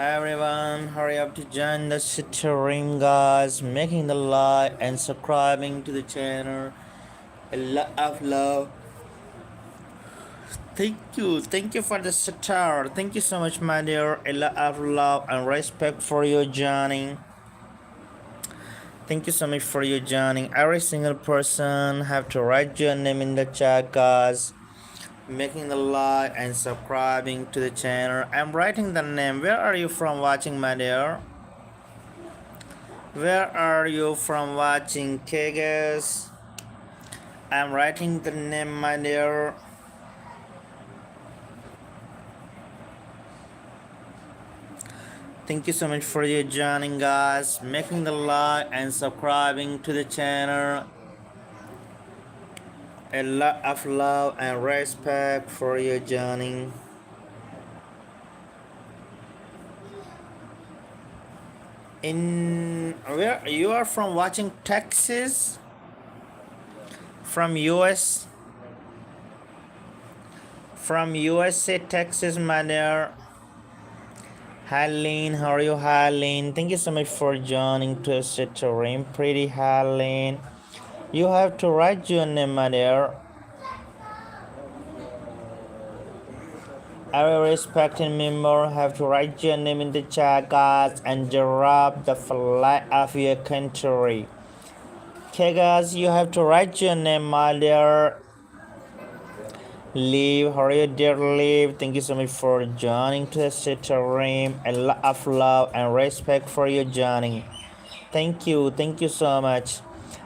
Hi everyone, hurry up to join the stream guys, making the like and subscribing to the channel. A lot of love. Thank you for the star. Thank you so much, my dear. A lot of love and respect for you joining. Thank you so much for you joining. Every single person have to write your name in the chat, guys. Making the like and subscribing to the channel. I'm writing the name. Where are you from watching, my dear? Where are you from watching, Kegas? I'm writing the name, my dear. Thank you so much for your joining, guys. Making the like and subscribing to the channel. A lot of love and respect for your joining. In where you are from watching, Texas? From US? From USA, Texas, my dear. Helene, how are you, Helene? Thank you so much for joining to stream. Pretty Helene. You have to write your name, my dear. Every respected member have to write your name in the chat, guys, and drop the flag of your country. Okay, guys, you have to write your name, my dear. Live, how are you, dear Live? Thank you so much for joining to the stream. A lot of love and respect for you joining. Thank you so much.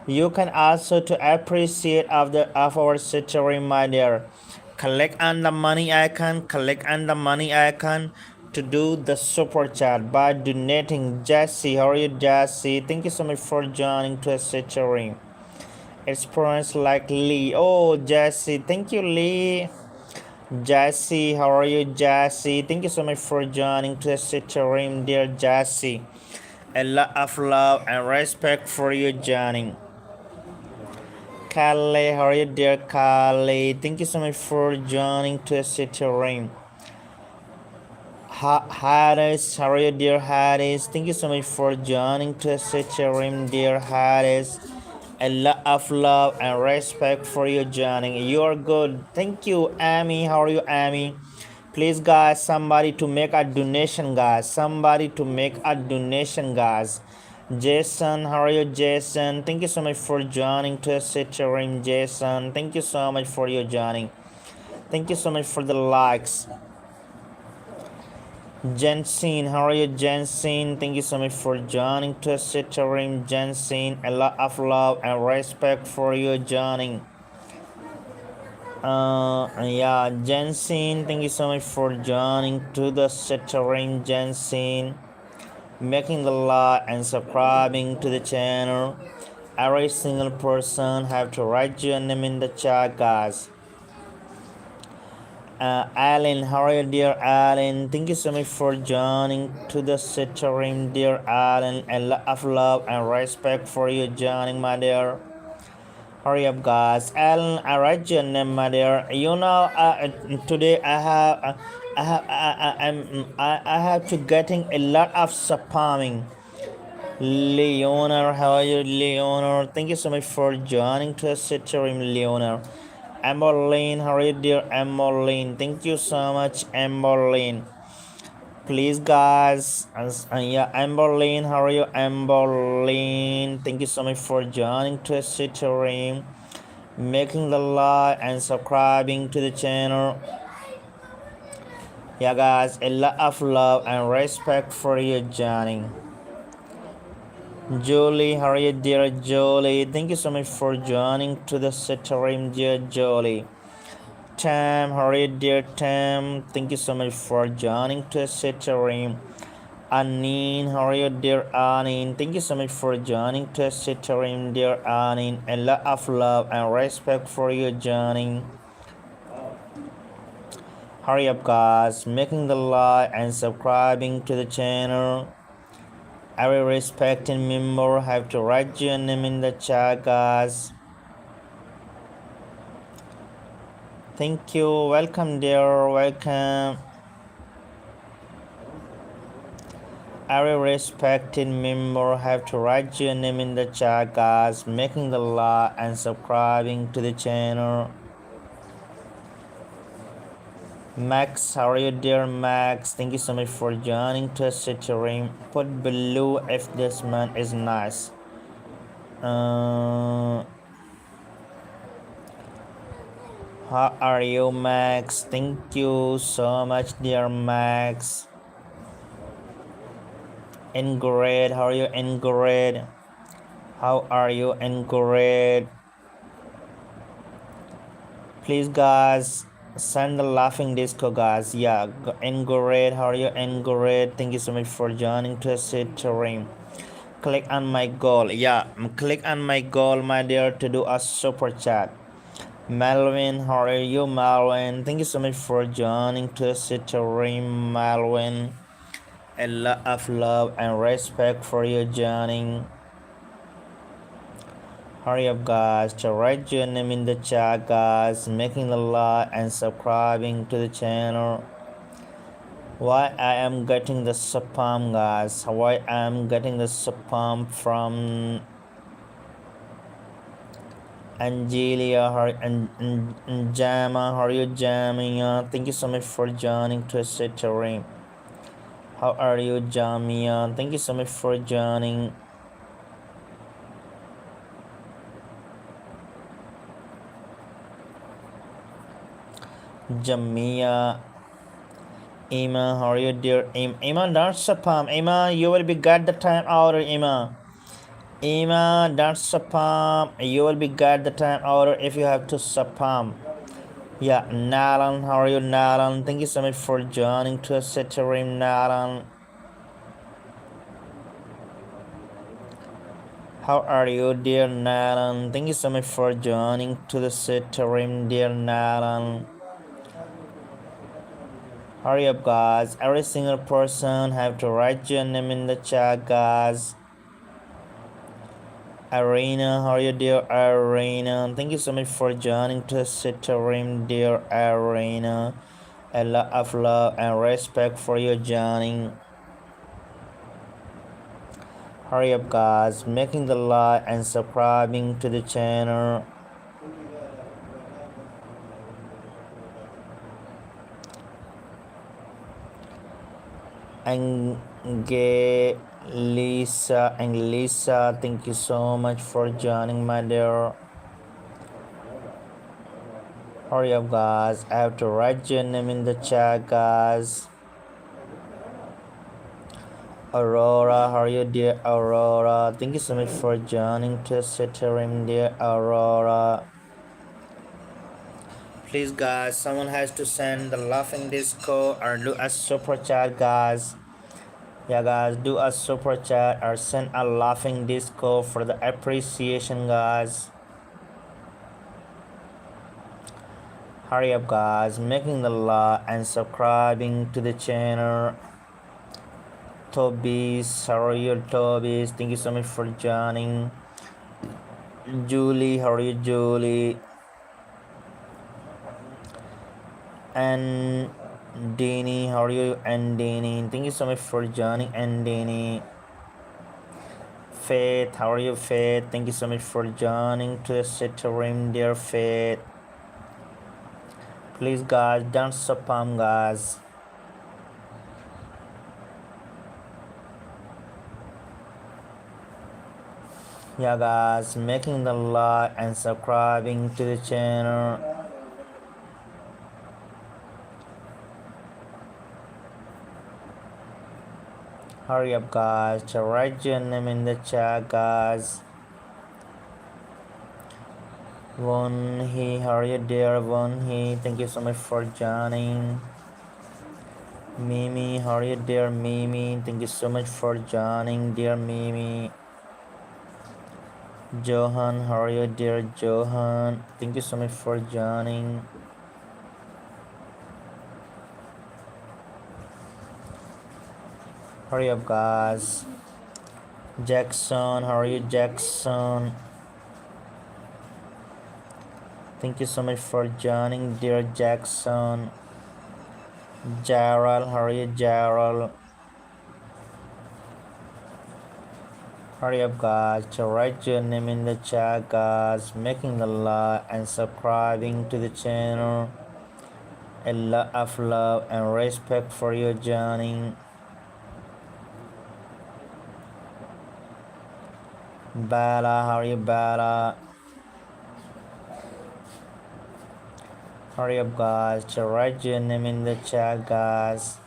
You can also to appreciate of our stream, my dear. Click on the money icon, to do the super chat by donating. Jesse, how are you, Jesse? Thank you so much for joining to the stream. Experience like Lee. Oh, Jesse, thank you, Lee. Jesse, how are you, Jesse? Thank you so much for joining to the stream, dear Jesse. A lot of love and respect for you, Johnny. Kale, how are you, dear Kale? Thank you so much for joining to the stream. Harris, how are you, dear Harris? Thank you so much for joining to the stream, dear Harris. A lot of love and respect for you, Johnny. You are good. Thank you, Amy. How are you, Amy? Please, guys, somebody to make a donation, guys. Jason, how are you, Jason? Thank you so much for joining to the stream, Jason. Thank you so much for your joining. Thank you so much for the likes. Jensen, how are you, Jensen? Thank you so much for joining to the stream, Jensen. A lot of love and respect for you joining. Yeah, Jensen, thank you so much for joining to the stream, Jensen. Making the like and subscribing to the channel. Every single person have to write your name in the chat, guys. Alan, how are you, dear Alan? Thank you so much for joining to the stream, dear Alan. A lot of love and respect for you joining, my dear. Hurry up, guys. Alan, I write your name, my dear. You know, today I have to getting a lot of spamming. Leonor, how are you, Leonor? Thank you so much for joining to the stream, Leonor. Amberlyn, how are you, dear Amberlyn? Thank you so much, Amberlyn. Please, guys, yeah, Amberlyn, how are you, Amberlyn? Thank you so much for joining to the stream, making the like and subscribing to the channel. Yeah, guys, a lot of love and respect for you joining. Julie, how are you, dear Julie? Thank you so much for joining to the stream, dear Julie. Tam, how are you, dear Tam? Thank you so much for joining to the stream. Anine, how are you, dear Anine? Thank you so much for joining to the stream, dear Anine. A lot of love and respect for you joining. Hurry up, guys, making the like and subscribing to the channel. Every respecting member have to write your name in the chat, guys. Thank you. Welcome, dear. Welcome. Every respected member have to write your name in the chat, guys, making the law and subscribing to the channel. Max, how are you, dear Max? Thank you so much for joining to stream. Put below if this man is nice. How are you, Max? Thank you so much, dear Max. Ingrid, how are you, Ingrid? How are you, Ingrid? Please, guys, send the laughing disco, guys. Yeah, Ingrid, how are you, Ingrid? Thank you so much for joining to stream. Click on my goal. Yeah, click on my goal, my dear, to do a super chat. Melvin, how are you, Melvin? Thank you so much for joining to stream, Melvin. A lot of love and respect for you joining. Hurry up, guys, to write your name in the chat, guys, making the like and subscribing to the channel. Why I am getting the spam, guys? Why I am getting the spam from Angelia, and Jama? How are you, Jamia? Thank you so much for joining to stream. How are you, Jamia? Thank you so much for joining. Jamia, Emma, how are you, dear Emma? Don't spam, Emma. You will be get the time order, Emma. Emma, don't spam. You will be get the time order if you have to spam. Yeah, Nalan, how are you, Nalan? Thank you so much for joining to stream, Nalan. How are you, dear Nalan? Thank you so much for joining to the stream, dear Nalan. Hurry up, guys. Every single person have to write your name in the chat, guys. Arena, how are you, dear Arena? Thank you so much for joining to stream, dear Arena. A lot of love and respect for you joining. Hurry up, guys, making the like and subscribing to the channel. Lisa, thank you so much for joining, my dear. Hurry up, guys. I have to write your name in the chat, guys. Aurora, how are you, dear Aurora? Thank you so much for joining to stream, dear Aurora. Please, guys, someone has to send the laughing disco or do a super chat, guys. Yeah, guys, do a super chat or send a laughing disco for the appreciation, guys. Hurry up, guys, making the like and subscribing to the channel. Tobies, how are you, Tobies? Thank you so much for joining. Julie, how are you, Julie? And Dini, how are you, and Dini? Thank you so much for joining, and Dini. Faith, how are you, Faith? Thank you so much for joining to the stream, dear Faith. Please, guys, don't spam, guys. Yeah, guys, making the like and subscribing to the channel. Hurry up, guys, to write your name in the chat, guys. Wonhee, how are you, dear Wonhee? Thank you so much for joining. Mimi, how are you, dear Mimi? Thank you so much for joining, dear Mimi. Johan, how are you, dear Johan? Thank you so much for joining. Hurry up, guys. Jackson, how are you, Jackson? Thank you so much for joining, dear Jackson. Gerald, how are you, Gerald? Hurry up, guys, to write your name in the chat, guys, making the like and subscribing to the channel. A lot of love and respect for your journey. Bella, how are you, Bella? Hurry up, guys, to write your name in the chat, guys.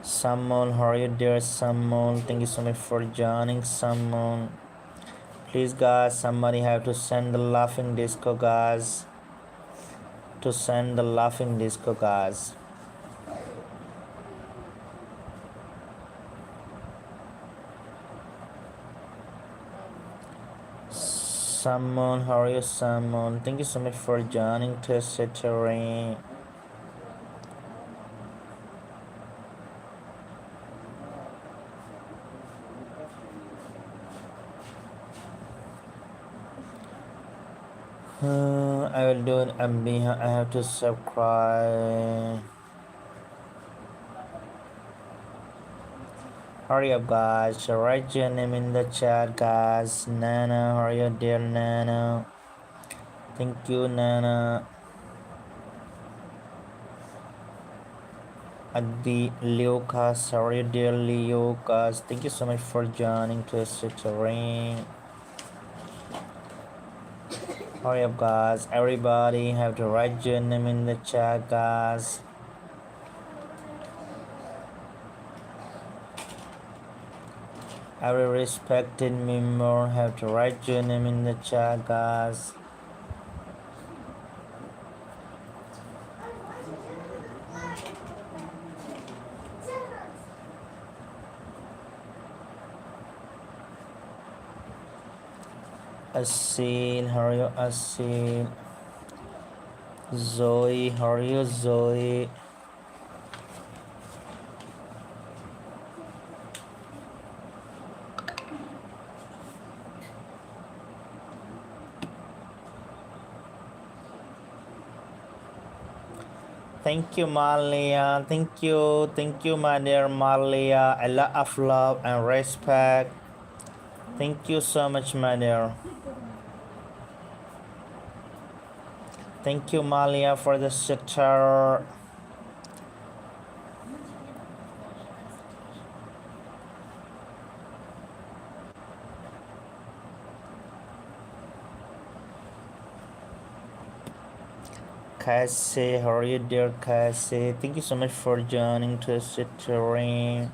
Someone, how are you there, someone? Thank you so much for joining, someone. Please, guys, somebody have to send the laughing disco, guys. To send the laughing disco, guys. Someone, how are you, someone? Thank you so much for joining to Terrain. I will do it. I have to subscribe. Hurry up, guys. Write your name in the chat, guys. Nana, how are you, dear Nana? Thank you, Nana. Adi Leocas, how are you, dear Leocas? Thank you so much for joining to Terrain. Hurry up, guys. Everybody have to write your name in the chat, guys. Every respected member have to write your name in the chat, guys. Asil, how are you, Asil? Zoe, how are you, Zoe? Thank you, Malia. Thank you, my dear Malia. A lot of love and respect. Thank you so much, my dear. Thank you, Malia, for the sitter. Cassie, how are you, dear Cassie? Thank you so much for joining to Citrine.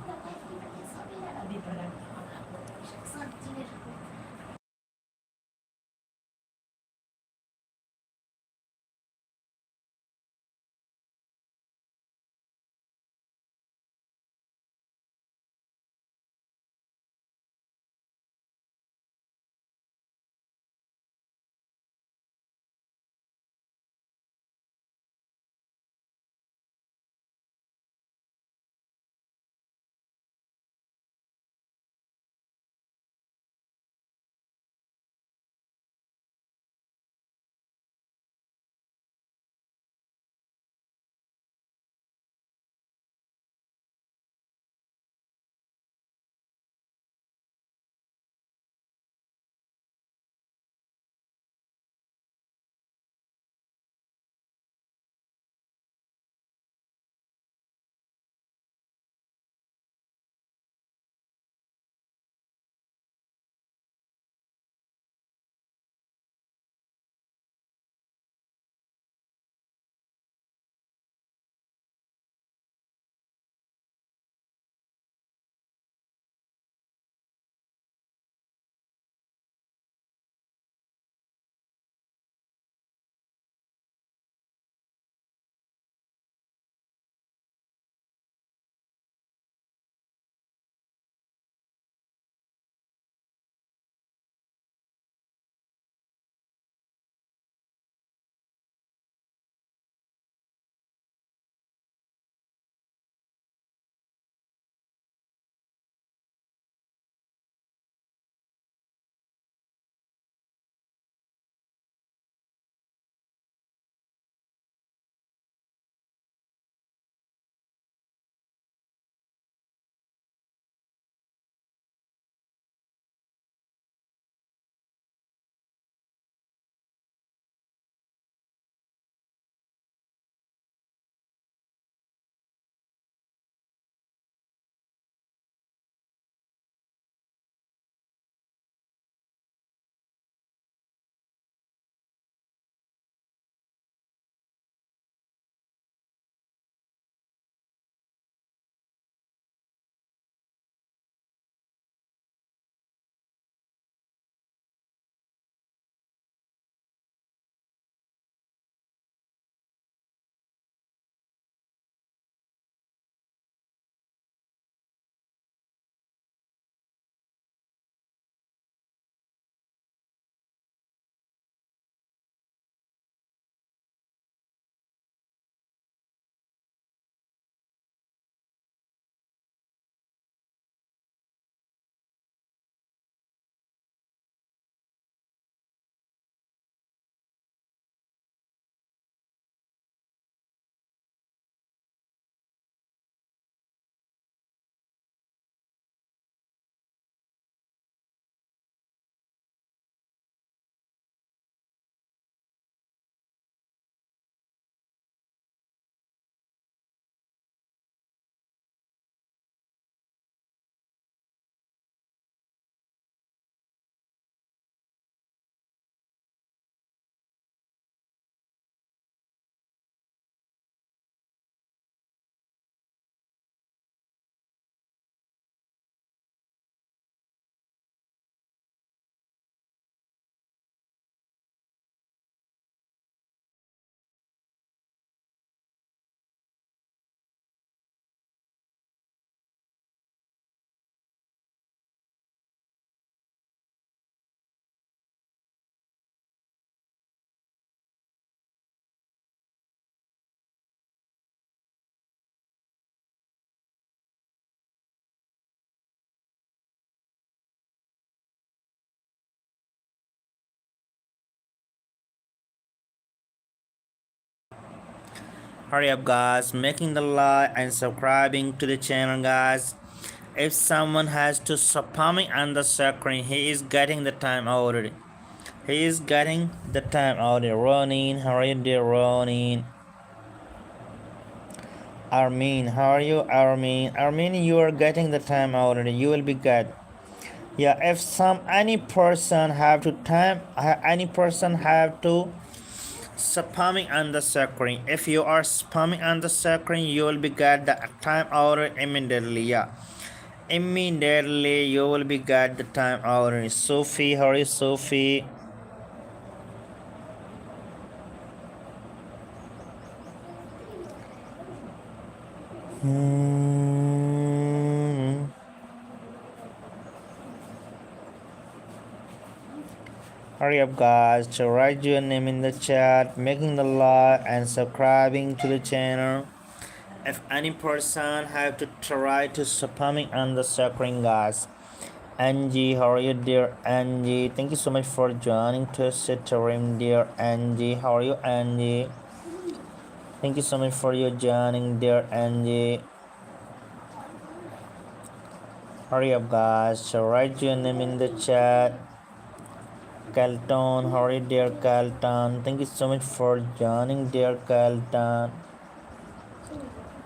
Hurry up, guys, making the like and subscribing to the channel, guys. If someone has to spamming on the screen, he is getting the time already. He is getting the time already. Running, how are you there, running? Armin, how are you, Armin? Armin, you are getting the time already. You will be good. Yeah, if any person have to spamming on the screen. If you are spamming on the screen, you will be get the time order immediately. Yeah, immediately you will be get the time order. Sophie, how are you, Sophie? Hurry up, guys, to write your name in the chat, making the like and subscribing to the channel. If any person have to try to spamming on the screen, guys. Angie, how are you, dear Angie? Thank you so much for joining to stream, dear Angie. How are you, Angie? Thank you so much for your joining, dear Angie. Hurry up, guys. So write your name in the chat. Calton, how are you, dear Calton? Thank you so much for joining, dear Calton.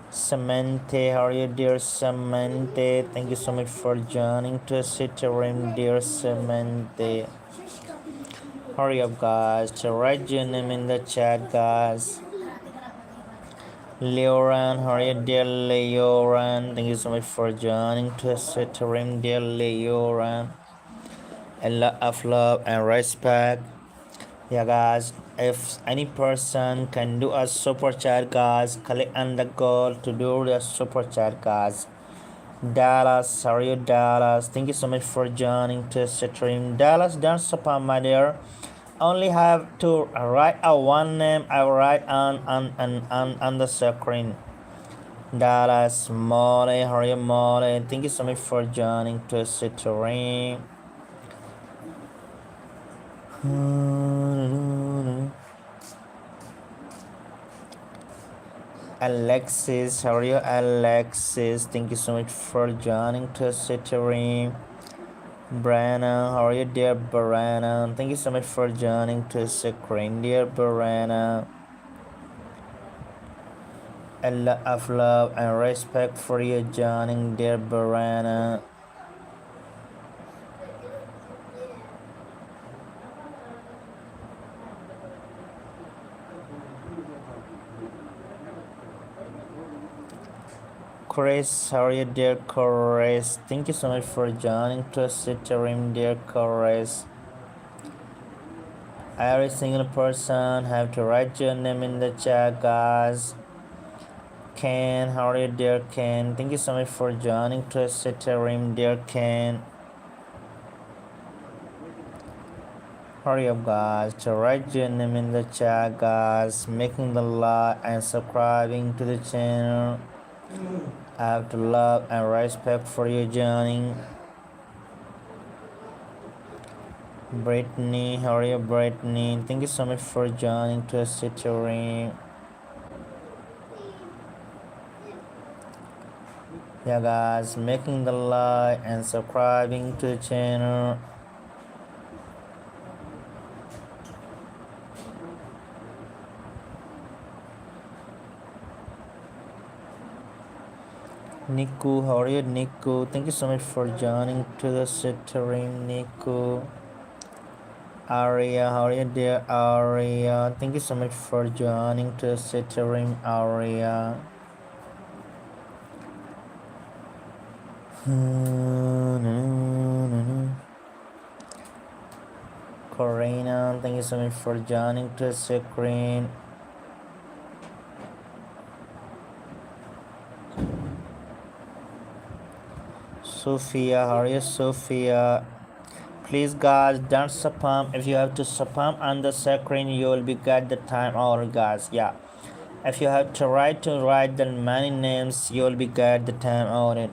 Samantha, how are you, dear Samantha? Thank you so much for joining to stream, dear Samantha. Hurry up, guys. So write your name in the chat, guys. Leoran, how are you, dear Leoran? Thank you so much for joining to stream, dear Leoran. A lot of love and respect. Yeah, guys, if any person can do a super chat, guys, click on the goal to do the super chat, guys. Dallas, how are you, Dallas? Thank you so much for joining to stream. Dallas, don't spam, my dear. Only have to write a one name. I will write on the screen. Dallas, Molly, how are you, Molly? Thank you so much for joining to stream. Alexis, how are you, Alexis? Thank you so much for joining to stream. Brana, how are you, dear Brana? Thank you so much for joining to screen, dear Brana. A lot of love and respect for you joining, dear Brana. Chris, how are you, dear Chris? Thank you so much for joining to stream, dear Chris. Every single person have to write your name in the chat, guys. Ken, how are you, dear Ken? Thank you so much for joining to stream, dear Ken. Hurry up, guys, to write your name in the chat, guys. Making the like and subscribing to the channel. I have to love and respect for you joining. Brittany, how are you, Brittany? Thank you so much for joining to stream. Yeah, guys, making the like and subscribing to the channel. Niku, how are you, Niku? Thank you so much for joining to the stream, Niku. Aria, how are you, dear Aria? Thank you so much for joining to the stream, Aria. Corina, thank you so much for joining to the screen. Sophia, how are you, Sophia? Please, guys, don't spam. If you have to spam on the screen, you will be get the time order, guys. Yeah, if you have to write the many names, you will be get the time order.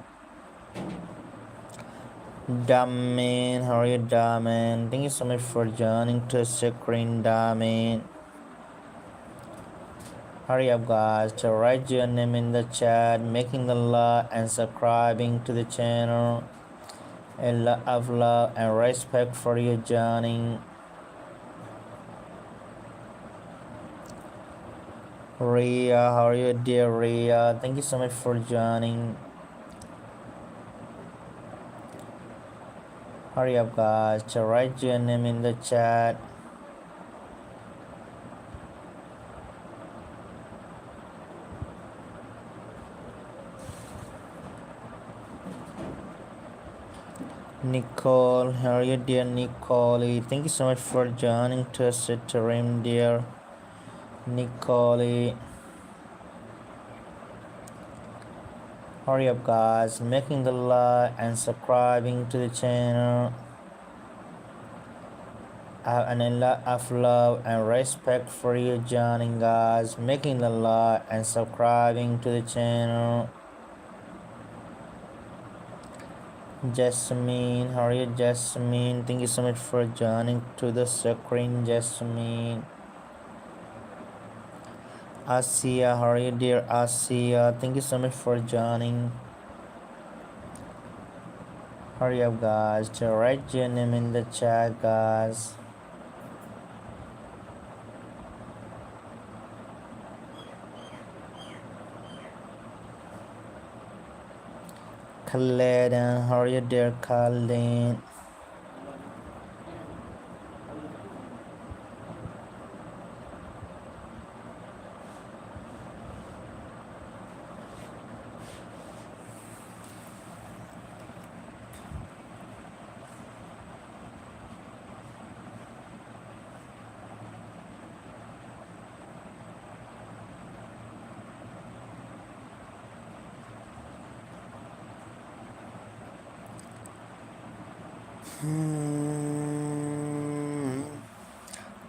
Damin, how are you, Damin? Thank you so much for joining to screen, Damin. Hurry up, guys, to write your name in the chat, making the like and subscribing to the channel. A lot of love and respect for you joining. Ria, how are you, dear Ria? Thank you so much for joining. Hurry up, guys, to write your name in the chat. Nicole, how are you, dear Nicole? Thank you so much for joining to stream, dear Nicole. Hurry up, guys, making the like and subscribing to the channel. I have a lot of love and respect for you joining, guys, making the like and subscribing to the channel. Jasmine, how are you, Jasmine? Thank you so much for joining to the screen, Jasmine. Asia, how are you, dear Asia? Thank you so much for joining. Hurry up, guys, to write your name in the chat, guys. Khaled, how are you, dear Khaled?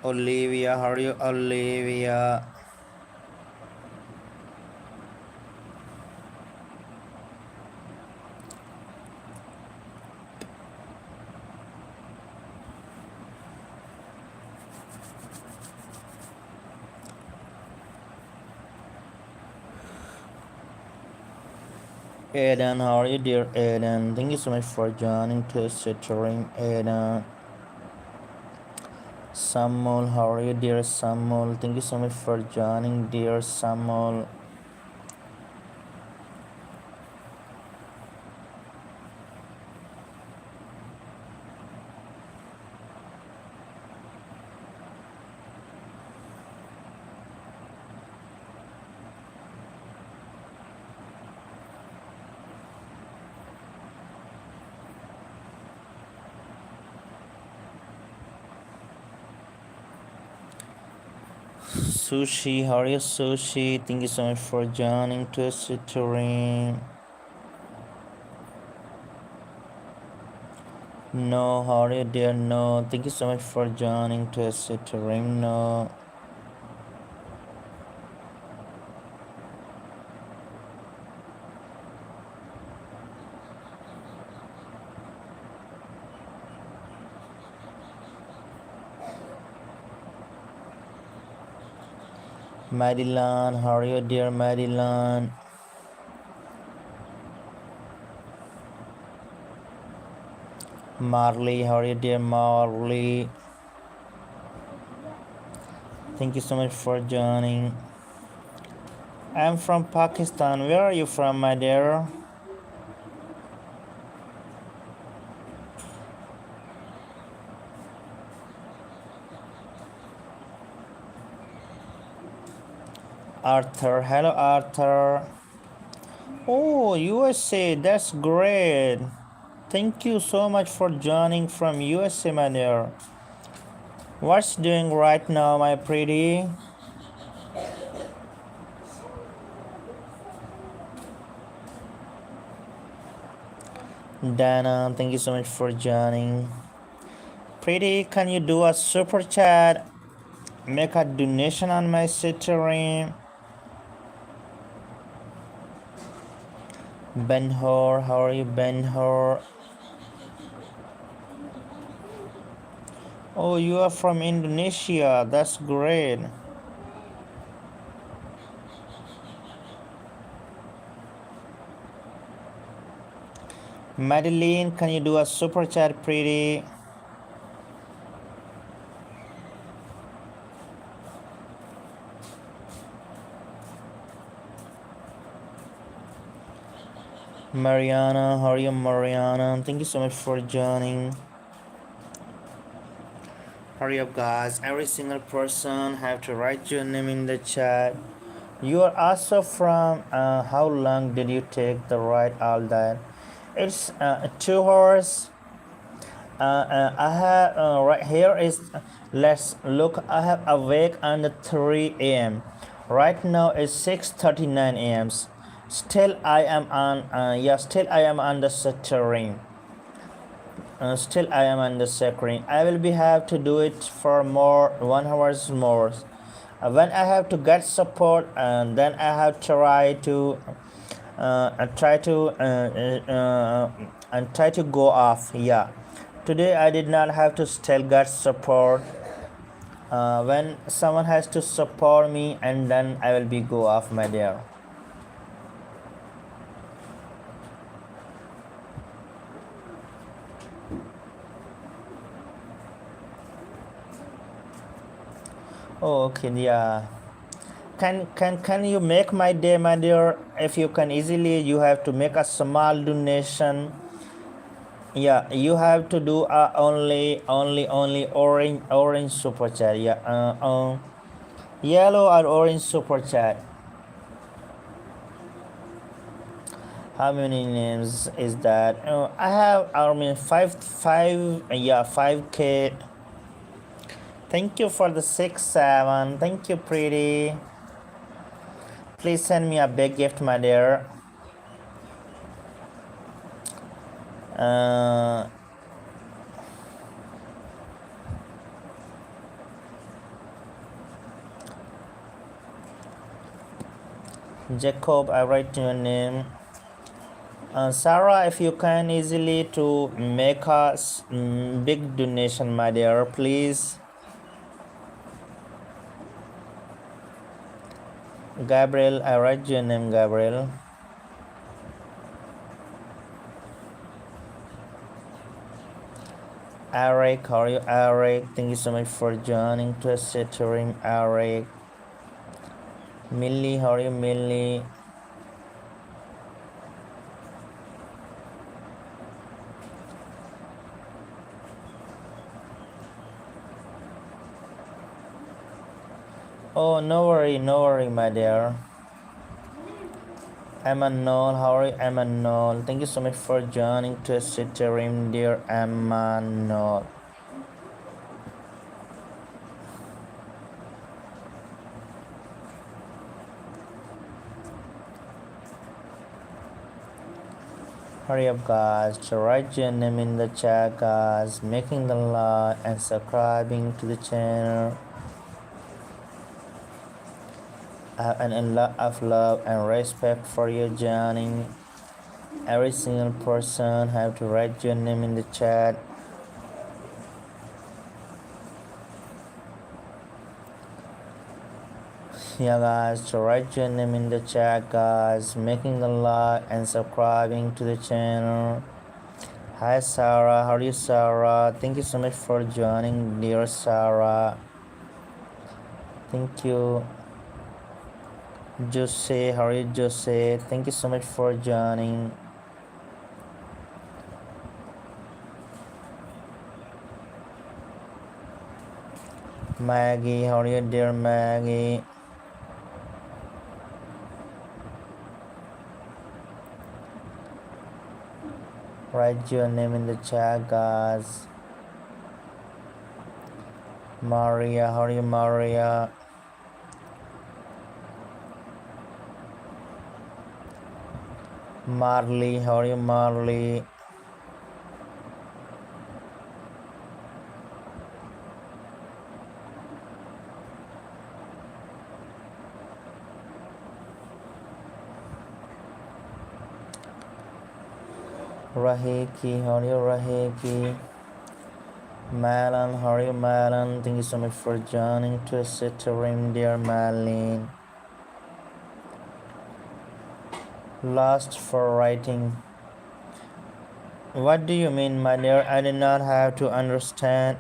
Olivia, how are you, Olivia? Eden, how are you, dear Eden? Thank you so much for joining to stream, Eden. Samuel, how are you, dear Samuel? Thank you so much for joining, dear Samuel. Sushi, how are you, Sushi? Thank you so much for joining to stream. No, how are you, dear? No, thank you so much for joining to stream. No. Madeline, how are you, dear Madeline? Marley, how are you, dear Marley? Thank you so much for joining. I'm from Pakistan. Where are you from, my dear? Arthur, hello, Arthur. Oh, USA, that's great. Thank you so much for joining from USA, my dear. What's doing right now, my pretty? Dana, thank you so much for joining. Pretty, can you do a super chat? Make a donation on my stream. Ben-Hur, how are you, Ben-Hur? Oh, you are from Indonesia. That's great. Madeline, can you do a super chat, pretty? Mariana, how are you, Mariana? Thank you so much for joining. Hurry up, guys. Every single person have to write your name in the chat. You are also from how long did you take the ride all that? It's 2 hours. I have right here is let's look. I have awake on the 3 a.m. Right now it's 6:39 a.m. Still I am on still I am on the stream. Still I am on the screen. I will be have to do it for more 1 hours more. When I have to get support, and then I have to try to go off. Yeah, today I did not have to still get support. When someone has to support me, and then I will be go off, my dear. Oh, okay, yeah. Can you make my day, my dear? If you can easily, you have to make a small donation. Yeah, you have to do only orange super chat. Yeah, yellow or orange super chat. How many names is that? I have, I mean, five, yeah, 5K. Thank you for the 6-7. Thank you, pretty. Please send me a big gift, my dear. Jacob, I write your name. Sarah, if you can easily to make a big donation, my dear, please. Gabriel, I write your name, Gabriel. Eric, how are you, Eric? Thank you so much for joining to stream, Eric. Millie, how are you, Millie? Oh, no worry, my dear. Emmanuel, how are you, Emmanuel? Thank you so much for joining to stream, dear Emmanuel. Hurry up, guys, to write your name in the chat, guys, making the like and subscribing to the channel. I have a lot of love and respect for your joining. Every single person have to write your name in the chat. Yeah, guys, to write your name in the chat, guys, making the like and subscribing to the channel. Hi, Sarah, how are you, Sarah? Thank you so much for joining, dear Sarah. Thank you. Jose, how are you, Jose? Thank you so much for joining. Maggie, how are you, dear Maggie? Write your name in the chat, guys. Maria, how are you, Maria? Marley, how are you, Marley? Rahiki, how are you, Rahiki? Malan, how are you, Malan? Thank you so much for joining to stream, dear Malin. Lost for writing. What do you mean, my dear? I did not have to understand.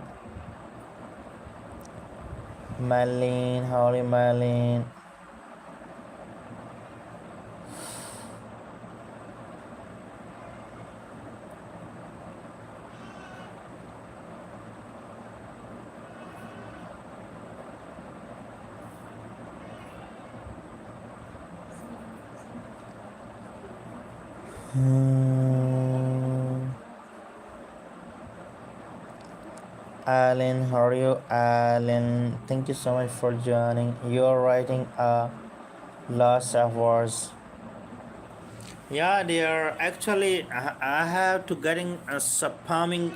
Marlene, how are you, Marlene? Hmm. Alan, how are you, Alan? Thank you so much for joining. You're writing a lots of words. Yeah, dear. Actually, I have to getting spamming.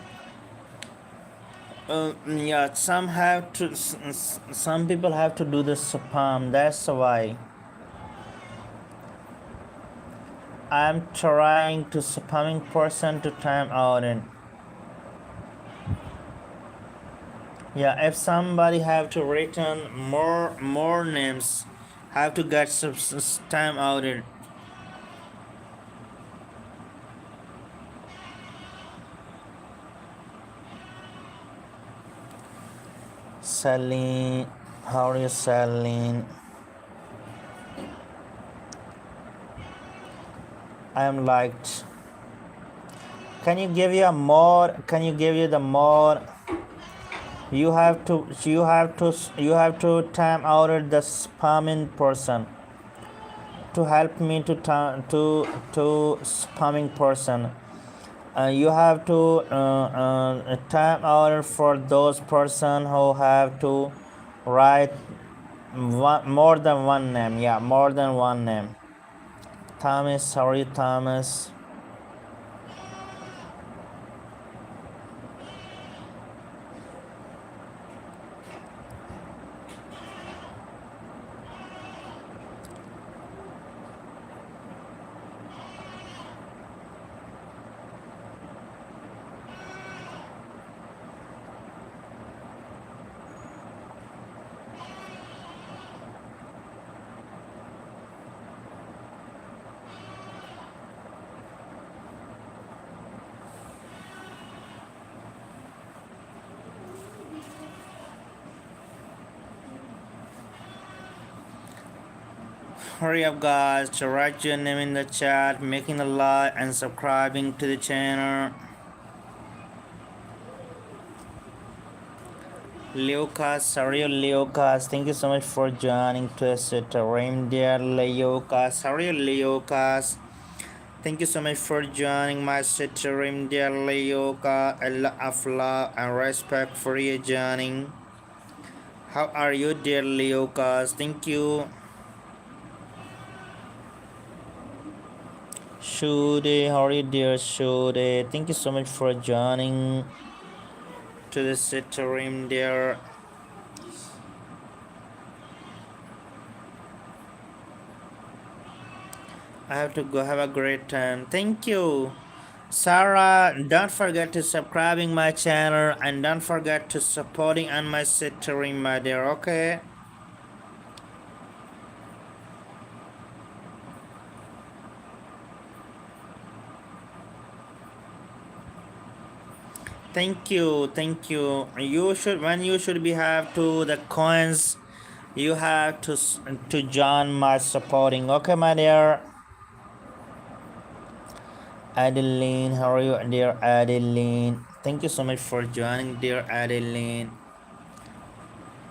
Yeah, some have to. Some people have to do the spam. That's why I'm trying to spamming person to time out and yeah. If somebody have to return more names, have to get some time outed. Celine, how are you, Celine? I am liked. Can you give you a more? Can you give you the more? You have to time out the spamming person to help me to spamming person. You have to time out for those person who have to write more than one name. Yeah, more than one name. Thomas, sorry, Thomas. Hurry up, guys, to write your name in the chat, making a like and subscribing to the channel. Leocas, sorry, Leocas, thank you so much for joining Twisted Rim, dear Leocas. Sorry, Leocas. Thank you so much for joining my stream, dear Leoka. A lot of love and respect for you joining. How are you, dear Leokas? Thank you. Shude, how are you, dear Shude? Thank you so much for joining to the stream, dear. I have to go have a great time. Thank you. Sarah, don't forget to subscribing my channel and don't forget to supporting on my stream, my dear, okay? Thank you, thank you. You should when you should be have to the coins, you have to join my supporting. Okay, my dear. Adeline, how are you, dear Adeline? Thank you so much for joining, dear Adeline.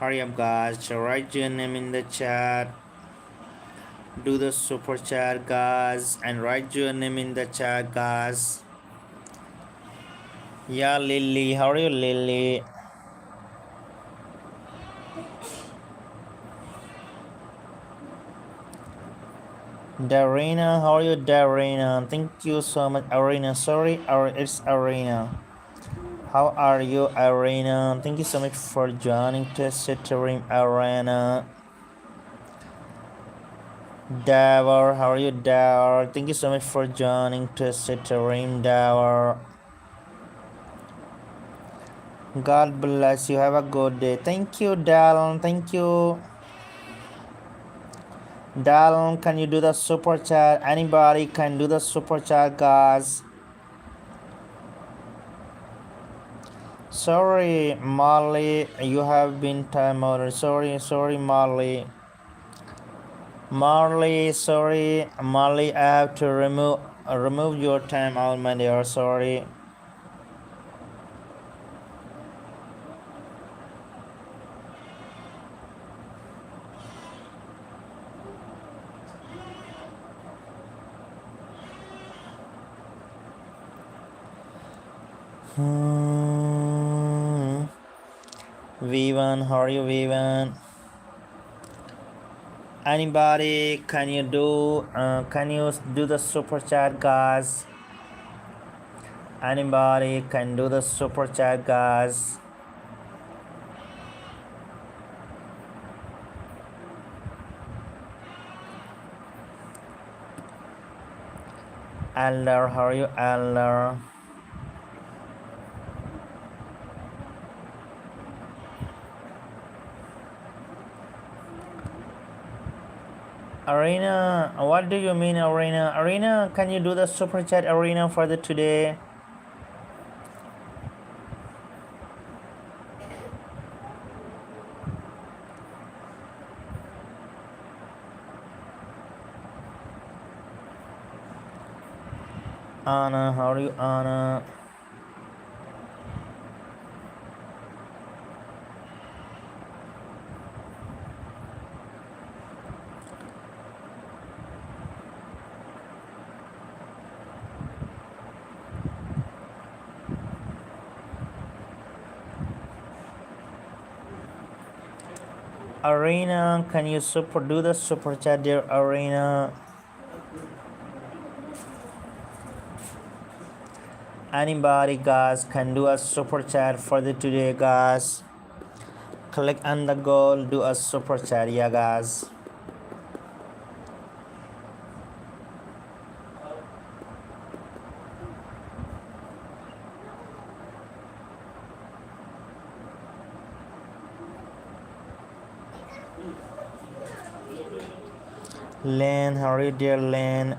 Hurry up, guys. Write your name in the chat. Do the super chat, guys, and write your name in the chat, guys. Yeah, Lily, how are you, Lily? Darina, how are you, Darina? Thank you so much, Arena. Sorry, it's Arena. How are you, Arena? Thank you so much for joining to stream, Arena. Dower, how are you, Dower? Thank you so much for joining to stream, Dower. God bless you. Have a good day. Thank you, Dallon. Thank you. Dallon, can you do the super chat? Anybody can do the super chat, guys. Sorry, Molly, you have been time out. Sorry, Molly. Marley, sorry, Marley, I have to remove your time out, my dear. Sorry. V1, how are you, V1? Anybody, can you do the super chat, guys? Anybody can do the super chat, guys? Elder, how are you, Elder? Arena, what do you mean, Arena? Arena, can you do the super chat, Arena, for the today? Anna, how are you, Anna? Arena, can you do the super chat, dear Arena? Anybody, guys, can do a super chat for the today, guys? Click on the goal, do a super chat, yeah, guys. Lane, how are you, dear Lane?